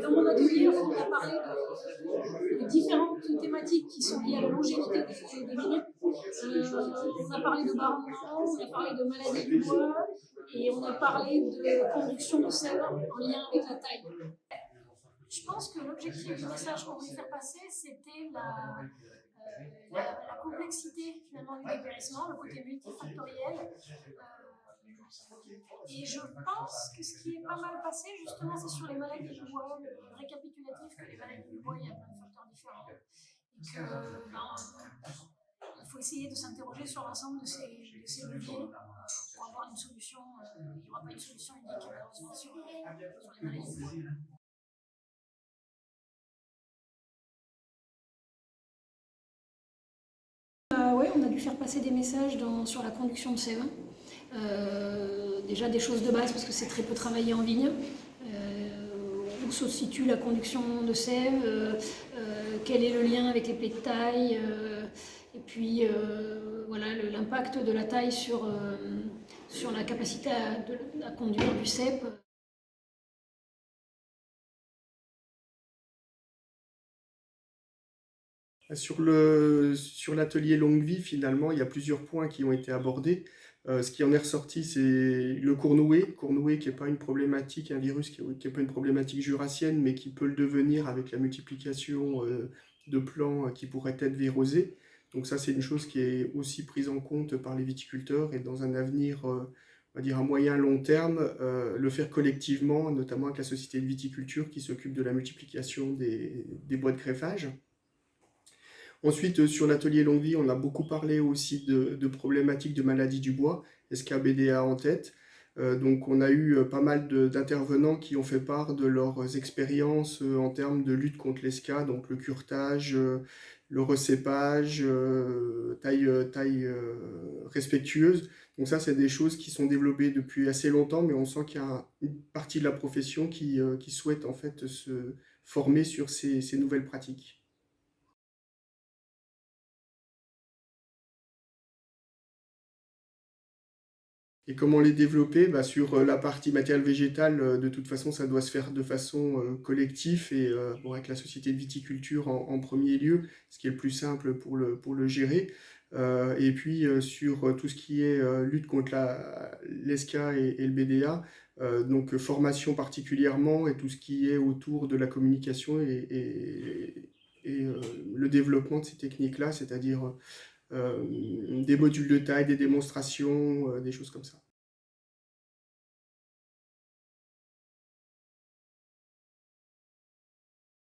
Dans mon atelier, on a parlé de différentes thématiques qui sont liées à la longévité des vignes. On a parlé de barrement, on a parlé de maladie du bois et on a parlé de conduction de sève en lien avec la taille. Je pense que l'objectif du message qu'on voulait faire passer, c'était la complexité finalement du dépérissement, le côté multifactoriel. Et je pense que ce qui est pas mal passé, justement, c'est sur les maladies du bois, le récapitulatif que les maladies du bois, il y a plein de facteurs différents. Et que il faut essayer de s'interroger sur l'ensemble de ces leviers pour avoir une solution. Il n'y aura pas une solution unique, malheureusement, sur les maladies du bois. Ouais, on a dû faire passer des messages sur la conduction de sève. Déjà des choses de base parce que c'est très peu travaillé en vigne. Où se situe la conduction de sève, quel est le lien avec les plaies de taille, et puis voilà, l'impact de la taille sur la capacité à conduire du cep. Sur l'atelier longue vie, finalement, il y a plusieurs points qui ont été abordés. Ce qui en est ressorti, c'est le cournoué qui n'est pas une problématique, un virus qui n'est pas une problématique jurassienne, mais qui peut le devenir avec la multiplication de plants qui pourraient être vírusés. Donc ça, c'est une chose qui est aussi prise en compte par les viticulteurs et dans un avenir, on va dire à moyen long terme, le faire collectivement, notamment avec la société de viticulture qui s'occupe de la multiplication des bois de greffage. Ensuite, sur l'atelier longue vie, on a beaucoup parlé aussi de problématiques de maladies du bois, SKBDA en tête. Donc on a eu pas mal d'intervenants qui ont fait part de leurs expériences en termes de lutte contre l'ESCA, donc le curetage, le recépage, taille respectueuse. Donc ça, c'est des choses qui sont développées depuis assez longtemps, mais on sent qu'il y a une partie de la profession qui souhaite en fait se former sur ces nouvelles pratiques. Et comment les développer? Bah, sur la partie matériel végétal, de toute façon, ça doit se faire de façon collective et bon, avec la société de viticulture en premier lieu, ce qui est le plus simple pour le gérer. Et puis sur tout ce qui est lutte contre l'ESCA et le BDA, donc formation particulièrement et tout ce qui est autour de la communication et le développement de ces techniques-là, c'est-à-dire des modules de taille, des démonstrations, des choses comme ça.